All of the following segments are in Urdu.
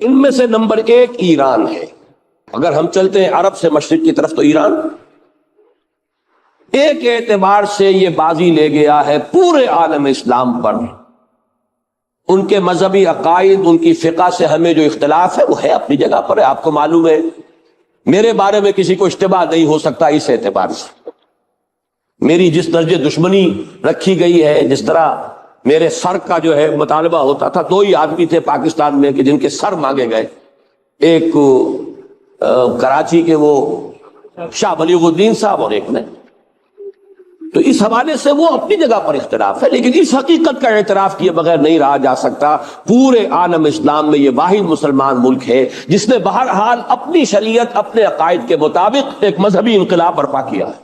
ان میں سے نمبر 1 ایران ہے۔ اگر ہم چلتے ہیں عرب سے مشرق کی طرف تو ایران ایک اعتبار سے یہ بازی لے گیا ہے پورے عالم اسلام پر۔ ان کے مذہبی عقائد، ان کی فقہ سے ہمیں جو اختلاف ہے وہ ہے اپنی جگہ پر ہے۔ آپ کو معلوم ہے میرے بارے میں کسی کو اشتباہ نہیں ہو سکتا اس اعتبار سے۔ میری جس درجے دشمنی رکھی گئی ہے، جس طرح میرے سر کا جو ہے مطالبہ ہوتا تھا، 2 ہی آدمی تھے پاکستان میں کہ جن کے سر مانگے گئے، ایک کراچی کے وہ شاہ بلیغ الدین صاحب اور ایک نے۔ تو اس حوالے سے وہ اپنی جگہ پر اختلاف ہے، لیکن اس حقیقت کا اعتراف کیے بغیر نہیں رہا جا سکتا پورے عالم اسلام میں یہ واحد مسلمان ملک ہے جس نے بہرحال اپنی شریعت، اپنے عقائد کے مطابق ایک مذہبی انقلاب برپا کیا ہے۔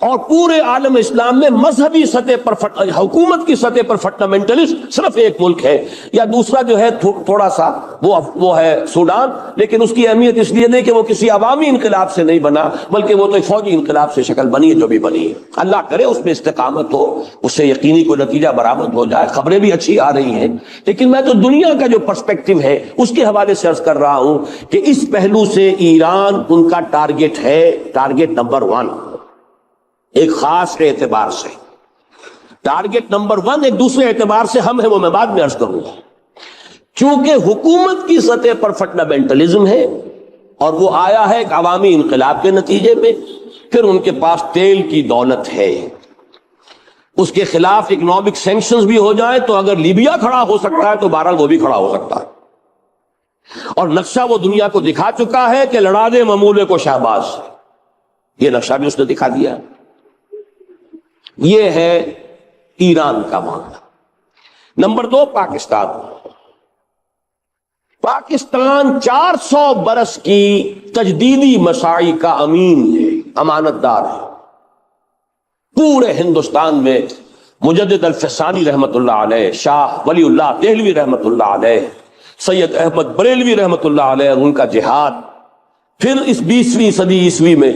اور پورے عالم اسلام میں مذہبی سطح پر حکومت کی سطح پر فنڈامنٹلسٹ صرف ایک ملک ہے، یا دوسرا جو ہے تھوڑا سا وہ ہے سوڈان، لیکن اس کی اہمیت اس لیے نہیں کہ وہ کسی عوامی انقلاب سے نہیں بنا، بلکہ وہ تو ایک فوجی انقلاب سے شکل بنی ہے جو بھی بنی ہے۔ اللہ کرے اس میں استقامت ہو، اس سے یقینی کوئی نتیجہ برآمد ہو جائے۔ خبریں بھی اچھی آ رہی ہیں، لیکن میں تو دنیا کا جو پرسپیکٹو ہے اس کے حوالے سے عرض کر رہا ہوں کہ اس پہلو سے ایران ان کا ٹارگٹ ہے، ٹارگٹ نمبر 1 ایک خاص اعتبار سے۔ ٹارگٹ نمبر 1 ایک دوسرے اعتبار سے ہم ہیں، وہ میں بعد میں عرض کروں گا۔ چونکہ حکومت کی سطح پر فنڈامنٹلزم ہے اور وہ آیا ہے ایک عوامی انقلاب کے نتیجے میں، پھر ان کے پاس تیل کی دولت ہے، اس کے خلاف اکنامک سینکشنز بھی ہو جائیں تو اگر لیبیا کھڑا ہو سکتا ہے تو بہرحال وہ بھی کھڑا ہو سکتا ہے۔ اور نقشہ وہ دنیا کو دکھا چکا ہے کہ لڑا دے ممولے کو شہباز، یہ نقشہ بھی اس نے دکھا دیا۔ یہ ہے ایران کا معاملہ۔ نمبر 2 پاکستان۔ پاکستان 400 برس کی تجدیدی مساعی کا امین ہے، امانت دار ہے۔ پورے ہندوستان میں مجدد الفسانی رحمت اللہ علیہ، شاہ ولی اللہ دہلوی رحمت اللہ علیہ، سید احمد بریلوی رحمت اللہ علیہ، ان کا جہاد، پھر اس 20ویں صدی عیسوی میں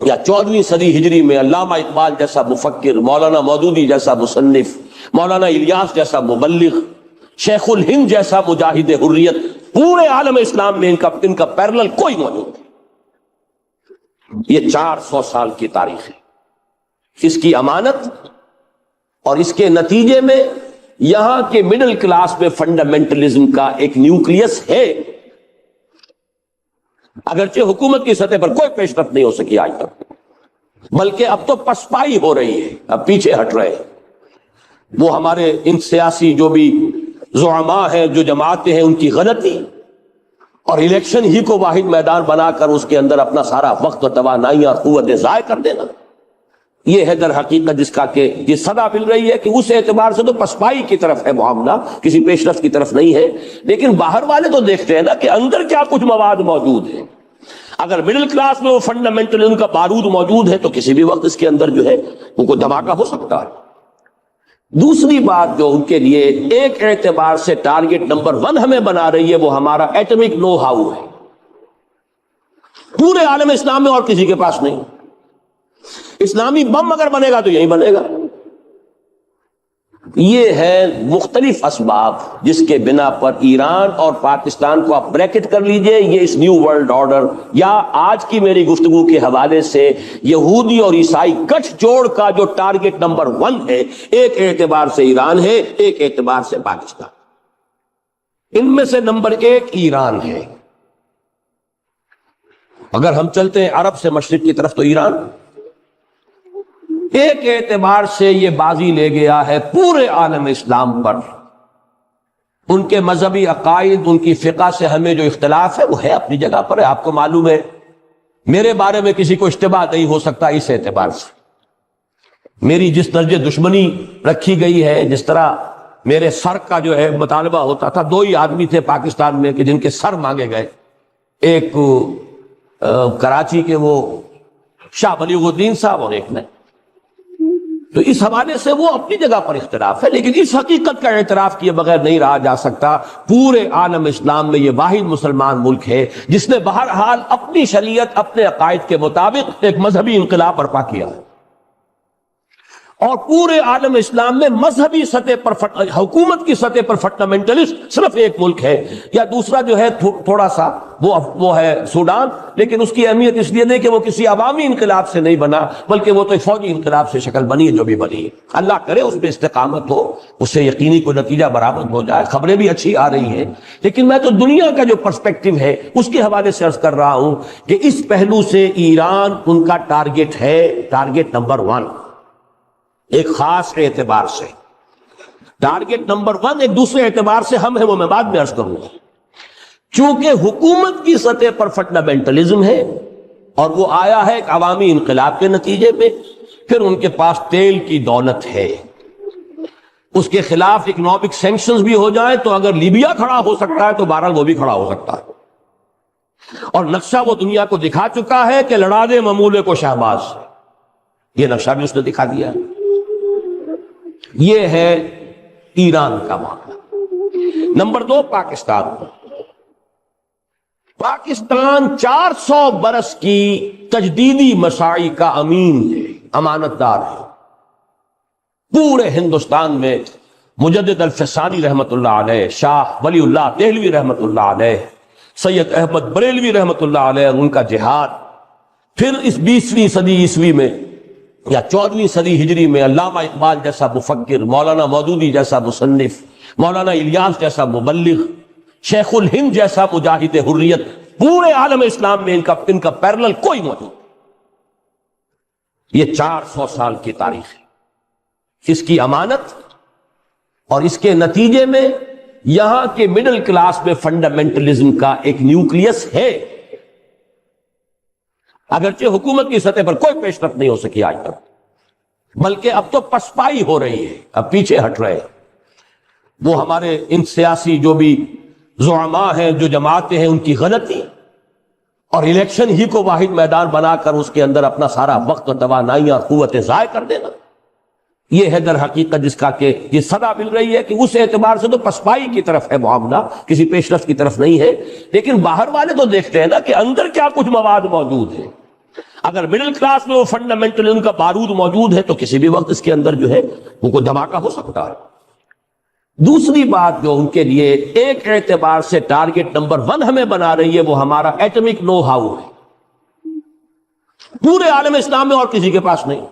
یا 14ویں صدی ہجری میں علامہ اقبال جیسا مفکر، مولانا مودودی جیسا مصنف، مولانا الیاس جیسا مبلغ، شیخ الہند جیسا مجاہد حریت، پورے عالم اسلام میں ان کا پیرلل کوئی موجود نہیں۔ یہ 400 سال کی تاریخ ہے، اس کی امانت اور اس کے نتیجے میں یہاں کے مڈل کلاس میں فنڈامنٹلزم کا ایک نیوکلیس ہے، اگرچہ حکومت کی سطح پر کوئی پیش رفت نہیں ہو سکی آج تک، بلکہ اب تو پسپائی ہو رہی ہے، اب پیچھے ہٹ رہے ہیں۔ وہ ہمارے ان سیاسی جو بھی زعماء ہیں، جو جماعتیں ہیں، ان کی غلطی اور الیکشن ہی کو واحد میدان بنا کر اس کے اندر اپنا سارا وقت و توانائی اور قوتیں ضائع کر دینا، یہ ہے در حقیقت جس کا کہ یہ صدا مل رہی ہے کہ اس اعتبار سے تو پسپائی کی طرف ہے معاملہ، کسی پیش رفت کی طرف نہیں ہے۔ لیکن باہر والے تو دیکھتے ہیں نا کہ اندر کیا کچھ مواد موجود ہے۔ اگر مڈل کلاس میں وہ فنڈامنٹل کا بارود موجود ہے تو کسی بھی وقت اس کے اندر جو ہے وہ کوئی دھماکہ ہو سکتا ہے۔ دوسری بات جو ان کے لیے ایک اعتبار سے ٹارگٹ نمبر 1 ہمیں بنا رہی ہے، وہ ہمارا ایٹمک نو ہاؤ ہے، پورے عالم اسلام میں اور کسی کے پاس نہیں۔ اسلامی بم اگر بنے گا تو یہی بنے گا۔ یہ ہے مختلف اسباب جس کے بنا پر ایران اور پاکستان کو آپ بریکٹ کر لیجئے، یہ اس نیو ورلڈ آرڈر یا آج کی میری گفتگو کے حوالے سے یہودی اور عیسائی گٹھ جوڑ کا جو ٹارگٹ نمبر 1 ہے، ایک اعتبار سے ایران ہے، ایک اعتبار سے پاکستان۔ ان میں سے نمبر 1 ایران ہے۔ اگر ہم چلتے ہیں عرب سے مشرق کی طرف تو ایران ایک اعتبار سے یہ بازی لے گیا ہے پورے عالم اسلام پر۔ ان کے مذہبی عقائد، ان کی فقہ سے ہمیں جو اختلاف ہے وہ ہے اپنی جگہ پر ہے۔ آپ کو معلوم ہے میرے بارے میں کسی کو اشتباہ نہیں ہو سکتا اس اعتبار سے۔ میری جس درجے دشمنی رکھی گئی ہے، جس طرح میرے سر کا جو ہے مطالبہ ہوتا تھا، 2 ہی آدمی تھے پاکستان میں کہ جن کے سر مانگے گئے، ایک کراچی کے وہ شاہ بلیغ الدین صاحب اور ایک نے۔ تو اس حوالے سے وہ اپنی جگہ پر اختلاف ہے، لیکن اس حقیقت کا اعتراف کیے بغیر نہیں رہا جا سکتا پورے عالم اسلام میں یہ واحد مسلمان ملک ہے جس نے بہرحال اپنی شریعت، اپنے عقائد کے مطابق ایک مذہبی انقلاب برپا کیا ہے۔ اور پورے عالم اسلام میں مذہبی سطح پر حکومت کی سطح پر فنڈامنٹلسٹ صرف ایک ملک ہے، یا دوسرا جو ہے تھوڑا سا وہ ہے سوڈان، لیکن اس کی اہمیت اس لیے نہیں کہ وہ کسی عوامی انقلاب سے نہیں بنا، بلکہ وہ تو ایک فوجی انقلاب سے شکل بنی ہے جو بھی بنی ہے۔ اللہ کرے اس پہ استقامت ہو، اس سے یقینی کوئی نتیجہ برآمد ہو جائے۔ خبریں بھی اچھی آ رہی ہیں، لیکن میں تو دنیا کا جو پرسپیکٹو ہے اس کے حوالے سے عرض کر رہا ہوں کہ اس پہلو سے ایران ان کا ٹارگٹ ہے، ٹارگٹ نمبر 1 ایک خاص اعتبار سے۔ ٹارگٹ نمبر 1 ایک دوسرے اعتبار سے ہم ہیں، وہ میں بعد میں عرض کروں گا۔ چونکہ حکومت کی سطح پر فنڈامنٹلزم ہے اور وہ آیا ہے ایک عوامی انقلاب کے نتیجے میں، پھر ان کے پاس تیل کی دولت ہے، اس کے خلاف اکنامک سینکشنز بھی ہو جائیں تو اگر لیبیا کھڑا ہو سکتا ہے تو بہرحال وہ بھی کھڑا ہو سکتا ہے، اور نقشہ وہ دنیا کو دکھا چکا ہے کہ لڑا دے ممولے کو شہباز، یہ نقشہ بھی اس نے دکھا دیا۔ یہ ہے ایران کا معاملہ۔ نمبر 2 پاکستان۔ پاکستان 400 برس کی تجدیدی مساعی کا امین ہے، امانت دار ہے۔ پورے ہندوستان میں مجدد الفسانی رحمت اللہ علیہ، شاہ ولی اللہ دہلوی رحمت اللہ علیہ، سید احمد بریلوی رحمت اللہ علیہ، ان کا جہاد، پھر اس 20ویں صدی عیسوی میں یا 14ویں صدی ہجری میں علامہ اقبال جیسا مفکر، مولانا مودودی جیسا مصنف، مولانا الیاس جیسا مبلغ، شیخ الہند جیسا مجاہد حریت، پورے عالم اسلام میں ان کا پیرلل کوئی موجود۔ یہ 400 سال کی تاریخ ہے، اس کی امانت، اور اس کے نتیجے میں یہاں کے مڈل کلاس میں فنڈامنٹلزم کا ایک نیوکلیس ہے، اگرچہ حکومت کی سطح پر کوئی پیش رفت نہیں ہو سکی آج تک، بلکہ اب تو پسپائی ہو رہی ہے، اب پیچھے ہٹ رہے ہیں۔ وہ ہمارے ان سیاسی جو بھی زعماء ہیں، جو جماعتیں ہیں، ان کی غلطی اور الیکشن ہی کو واحد میدان بنا کر اس کے اندر اپنا سارا وقت اور توانائیاں اور قوتیں ضائع کر دینا، یہ ہے در حقیقت جس کا کہ یہ صدا مل رہی ہے کہ اس اعتبار سے تو پسپائی کی طرف ہے معاملہ، کسی پیش رفت کی طرف نہیں ہے۔ لیکن باہر والے تو دیکھتے ہیں نا کہ اندر کیا کچھ مواد موجود ہے۔ اگر مڈل کلاس میں وہ فنڈامنٹلزم کا بارود موجود ہے تو کسی بھی وقت اس کے اندر جو ہے وہ کوئی دھماکہ ہو سکتا ہے۔ دوسری بات جو ان کے لیے ایک اعتبار سے ٹارگٹ نمبر 1 ہمیں بنا رہی ہے، وہ ہمارا ایٹمک نو ہاؤ ہے۔ پورے عالم اسلام میں اور کسی کے پاس نہیں۔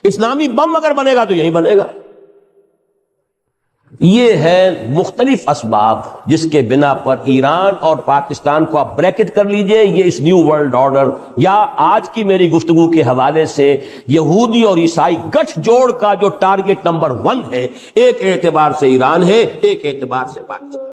اسلامی بم اگر بنے گا تو یہی بنے گا۔ یہ ہے مختلف اسباب جس کے بنا پر ایران اور پاکستان کو آپ بریکٹ کر لیجئے، یہ اس نیو ورلڈ آرڈر یا آج کی میری گفتگو کے حوالے سے یہودی اور عیسائی گٹھ جوڑ کا جو ٹارگٹ نمبر 1 ہے، ایک اعتبار سے ایران ہے، ایک اعتبار سے پاکستان۔